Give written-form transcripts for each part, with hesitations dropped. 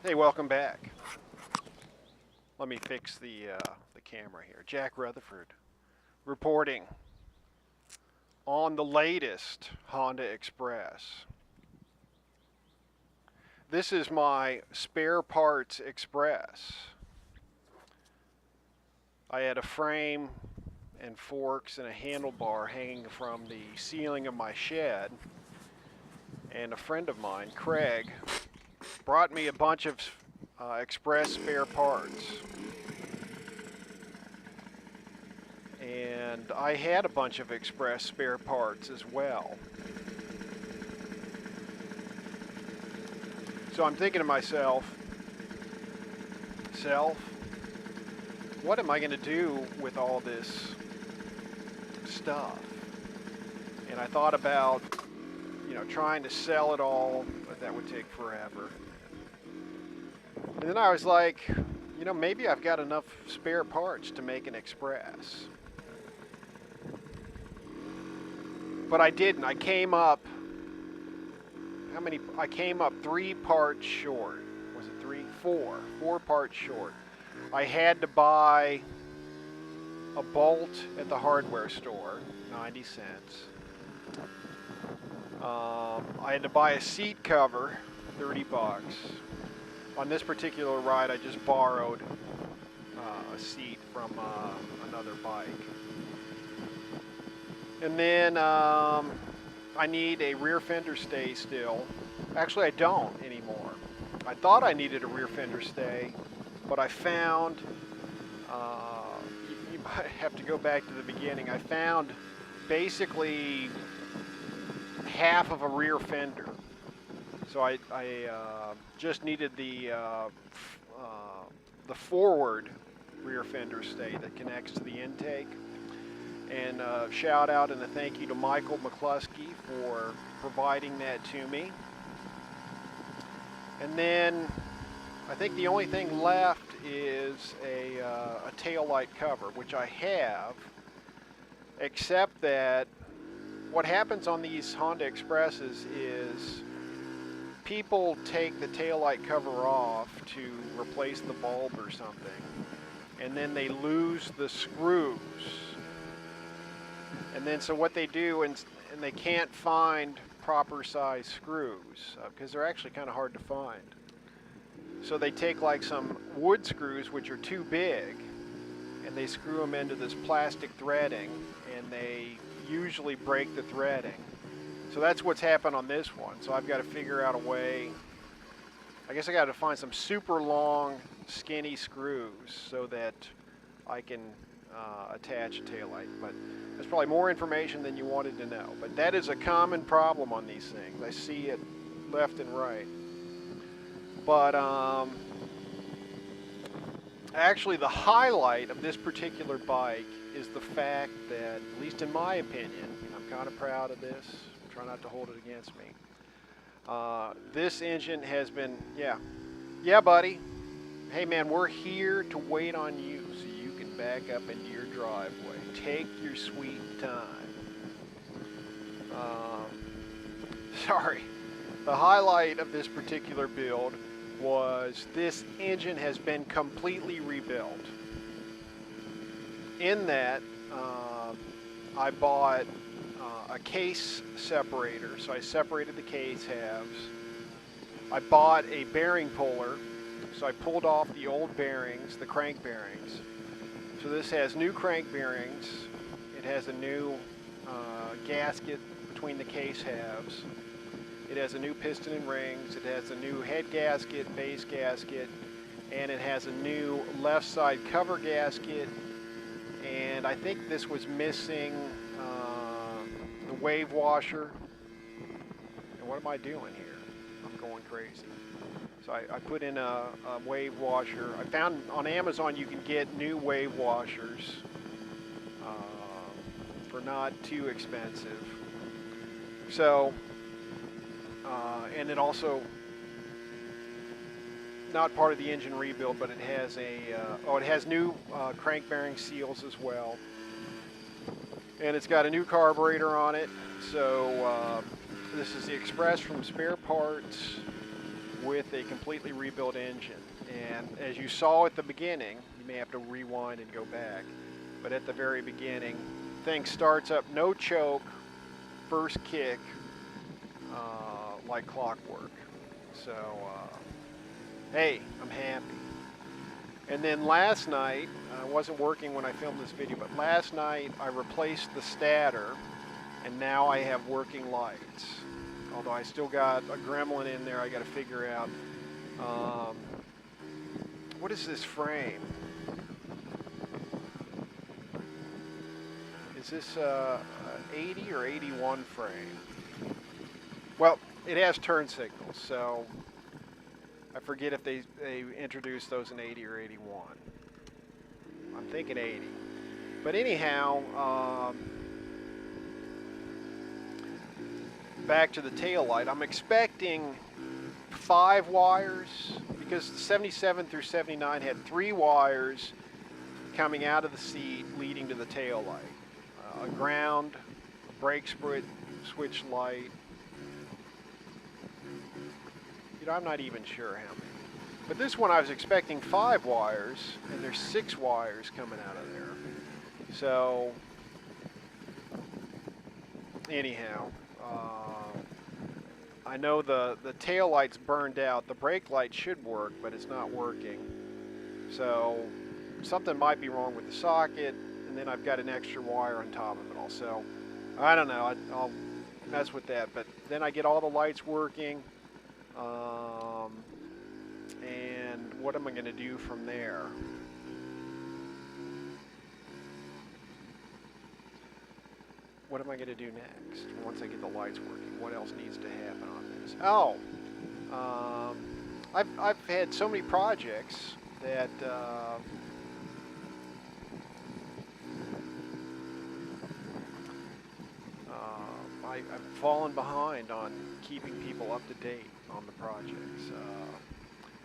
Hey, welcome back. Let me fix the camera here. Jack Rutherford reporting on the latest Honda Express. This is my spare parts express. I had a frame and forks and a handlebar hanging from the ceiling of my shed, and a friend of mine, Craig, brought me a bunch of express spare parts. And I had a bunch of express spare parts as well. So I'm thinking to myself, what am I going to do with all this stuff? And I thought about, trying to sell it all, but that would take forever. And then I was like, maybe I've got enough spare parts to make an express. But I didn't. I came up, I came up 3 parts short. Was it 3? 4. 4 parts short. I had to buy a bolt at the hardware store, 90 cents. I had to buy a seat cover, 30 bucks. On this particular ride, I just borrowed a seat from another bike. And then I need a rear fender stay still. Actually, I don't anymore. I thought I needed a rear fender stay, but I found, you might have to go back to the beginning. I found basically half of a rear fender. So I just needed the forward rear fender stay that connects to the intake. And shout out and a thank you to Michael McCluskey for providing that to me. And then I think the only thing left is a taillight cover, which I have, except that what happens on these Honda Expresses is people take the taillight cover off to replace the bulb or something, and then they lose the screws. And then so what they do, and they can't find proper size screws because they're actually kind of hard to find. So they take like some wood screws which are too big, and they screw them into this plastic threading, and they usually break the threading. So that's what's happened on this one. So I've got to figure out a way. I guess I got to find some super long, skinny screws so that I can attach a taillight. But that's probably more information than you wanted to know. But that is a common problem on these things. I see it left and right. But actually, the highlight of this particular bike is the fact that, at least in my opinion, I'm kind of proud of this. Try not to hold it against me. This engine has been, yeah, buddy. Hey, man, we're here to wait on you so you can back up into your driveway. Take your sweet time. Sorry. The highlight of this particular build was this engine has been completely rebuilt. In that, I bought a case separator, so I separated the case halves. I bought a bearing puller, so I pulled off the old bearings, the crank bearings. So this has new crank bearings. It has a new gasket between the case halves. It has a new piston and rings. It has a new head gasket, base gasket, and it has a new left side cover gasket. And I think this was missing the wave washer. And what am I doing here? I'm going crazy. So I put in a wave washer. I found on Amazon you can get new wave washers for not too expensive. So, and it also, not part of the engine rebuild, but it has it has new crank bearing seals as well. And it's got a new carburetor on it. So this is the Express from Spare Parts. with a completely rebuilt engine. And as you saw at the beginning, you may have to rewind and go back, but at the very beginning, thing starts up, no choke, first kick, like clockwork. So, hey, I'm happy. And then last night, I wasn't working when I filmed this video, but last night I replaced the stator, and now I have working lights. Although I still got a gremlin in there I got to figure out. What is this frame? Is this 80 or 81 frame? Well, it has turn signals, so I forget if they introduced those in 80 or 81. I'm thinking 80. But anyhow, back to the tail light. I'm expecting 5 wires because the 77 through 79 had 3 wires coming out of the seat leading to the tail light. A ground, a brake switch light. You know, I'm not even sure how many. But this one I was expecting 5 wires, and there's 6 wires coming out of there. So, anyhow, I know the tail light's burned out. The brake light should work, but it's not working. So, something might be wrong with the socket, and then I've got an extra wire on top of it all. So, I don't know. I'll mess with that. But then I get all the lights working. And what am I going to do from there? What am I going to do next once I get the lights working? What else needs to happen on this? Oh, I've had so many projects that I've fallen behind on keeping people up to date on the projects.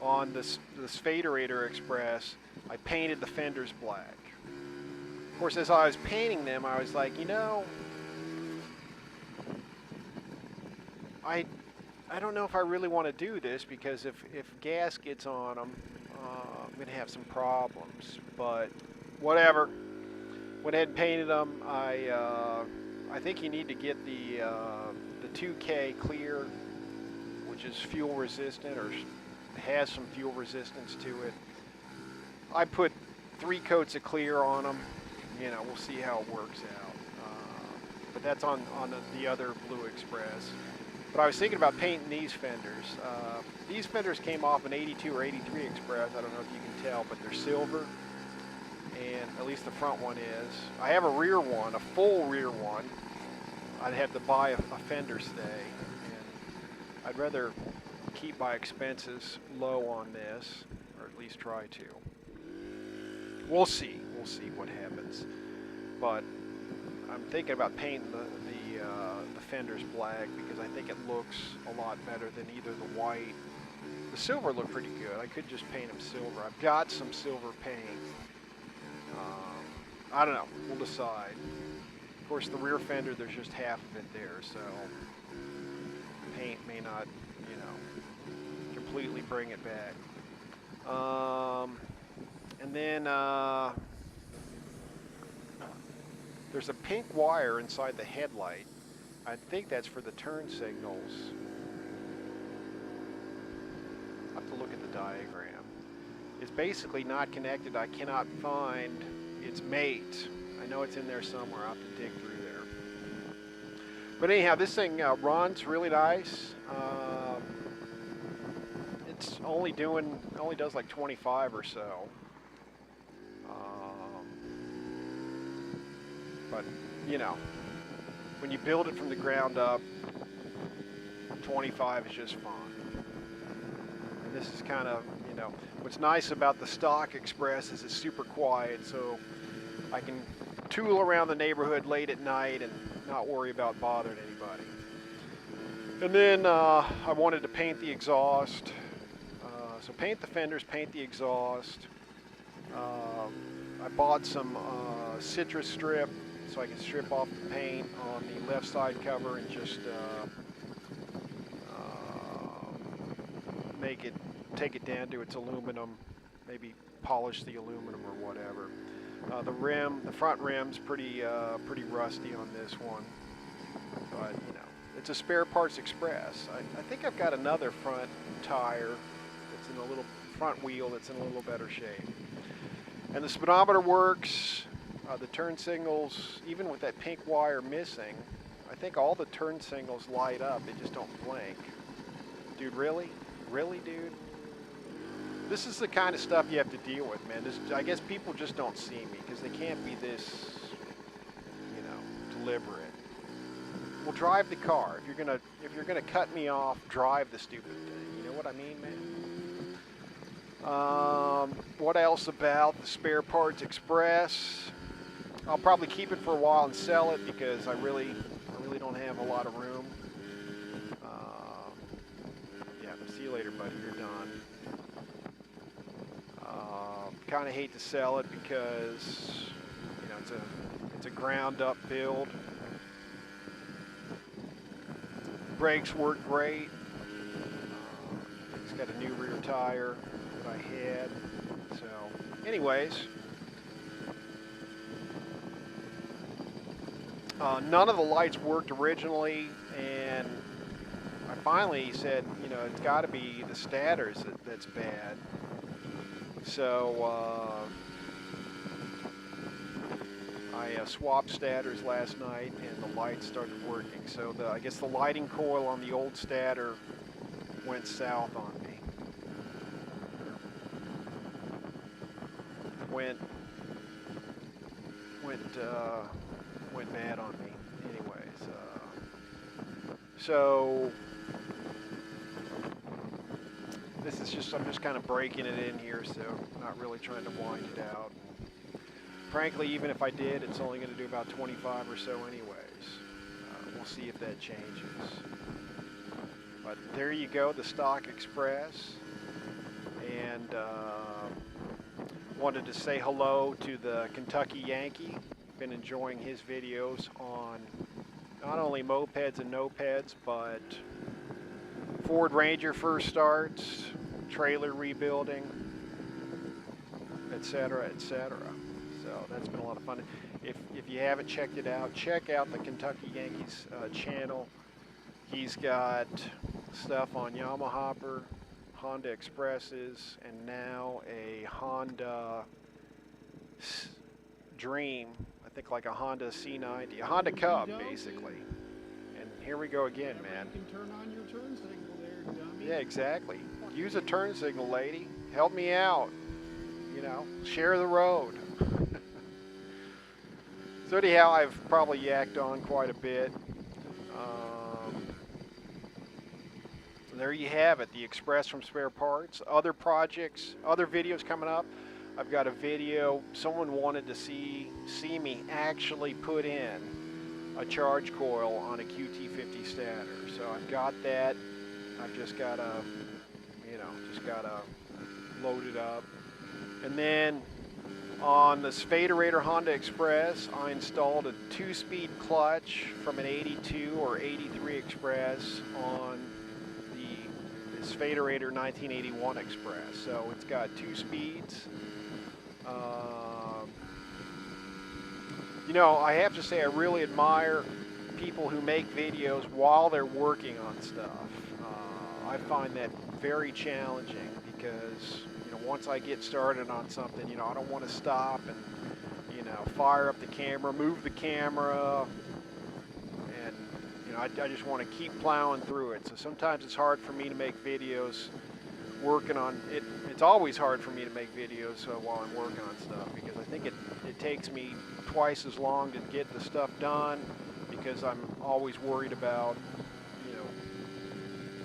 On this Faderator Express, I painted the fenders black. Of course, as I was painting them, I was like, you know, I don't know if I really want to do this because if gas gets on them, I'm going to have some problems. But whatever. Went ahead and painted them. I think you need to get the 2K clear, which is fuel resistant or has some fuel resistance to it. I put 3 coats of clear on them. You know, we'll see how it works out. But that's on the other Blue Express. But I was thinking about painting these fenders. These fenders came off an 82 or 83 Express. I don't know if you can tell, but they're silver. And at least the front one is. I have a rear one, a full rear one. I'd have to buy a fender stay. And I'd rather keep my expenses low on this, or at least try to. We'll see. We'll see what happens. But I'm thinking about painting the fenders black because I think it looks a lot better than either the white. The silver looked pretty good. I could just paint them silver. I've got some silver paint. I don't know. We'll decide. Of course, the rear fender, there's just half of it there, so paint may not, you know, completely bring it back. And then there's a pink wire inside the headlight. I think that's for the turn signals. I'll have to look at the diagram. It's basically not connected. I cannot find its mate. I know it's in there somewhere. I'll have to dig through there. But anyhow, this thing runs really nice. It's only does like 25 or so. But you know, when you build it from the ground up, 25 is just fine. And this is kind of, you know, what's nice about the stock Express is it's super quiet, so I can tool around the neighborhood late at night and not worry about bothering anybody. And then I wanted to paint the exhaust. So paint the fenders, paint the exhaust. I bought some citrus strip so I can strip off the paint on the left side cover and just take it down to its aluminum, maybe polish the aluminum or whatever. The front rim's pretty rusty on this one, but you know, it's a Spare Parts Express. I think I've got another front tire that's in a little front wheel that's in a little better shape. And the speedometer works. The turn signals, even with that pink wire missing, I think all the turn signals light up. They just don't blink. Dude, really? Really, dude? This is the kind of stuff you have to deal with, man. I guess people just don't see me because they can't be this, you know, deliberate. Well, drive the car. If you're gonna cut me off, drive the stupid thing. You know what I mean, man? What else about the Spare Parts Express? I'll probably keep it for a while and sell it because I really don't have a lot of room. Yeah, see you later, buddy. You're done. Kind of hate to sell it because you know it's a ground up build. Brakes work great. It's got a new rear tire that I had. So, anyways, none of the lights worked originally, and I finally said, you know, it's got to be the stators that's bad. So I swapped stators last night, and the lights started working. So I guess the lighting coil on the old stator went south on me. Went bad on me. Anyways, so this is just, I'm just kind of breaking it in here, so not really trying to wind it out. Frankly, even if I did, it's only going to do about 25 or so anyways. We'll see if that changes. But there you go, the stock Express. And wanted to say hello to the Kentucky Yankee. Been enjoying his videos on not only mopeds and nopeds, but Ford Ranger first starts, trailer rebuilding, etc., etc. So that's been a lot of fun. If you haven't checked it out, check out the Kentucky Yankees channel. He's got stuff on Yamaha, Honda Expresses, and now a Honda Dream. I think like a Honda C90, a Honda Cub, basically. And here we go again, man. You can turn on your turn signal there, dummy. Yeah, exactly. Use a turn signal, lady. Help me out. You know, share the road. So anyhow, I've probably yacked on quite a bit. There you have it, the Express from Spare Parts. Other projects, other videos coming up. I've got a video, someone wanted to see me actually put in a charge coil on a QT50 stator. So I've got that. I've just got to, you know, load it up. And then on the Spaderator Honda Express, I installed a 2-speed clutch from an 82 or 83 Express on the Spaderator 1981 Express. So it's got 2 speeds. You know, I have to say I really admire people who make videos while they're working on stuff. I find that very challenging because, you know, once I get started on something, you know, I don't want to stop and, you know, fire up the camera, move the camera, and, you know, I just want to keep plowing through it. So sometimes it's hard for me to make videos working on it. It's always hard for me to make videos while I'm working on stuff because I think it takes me twice as long to get the stuff done because I'm always worried about, you know,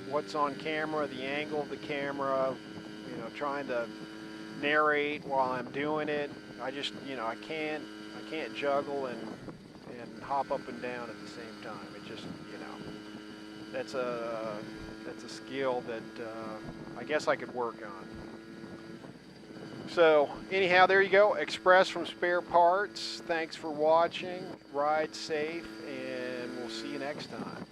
what's on camera, the angle of the camera, you know, trying to narrate while I'm doing it. I just, you know, I can't juggle and hop up and down at the same time. It just, you know, that's a skill that I guess I could work on. So anyhow, there you go, Express from Spare Parts. Thanks for watching. Ride safe, and we'll see you next time.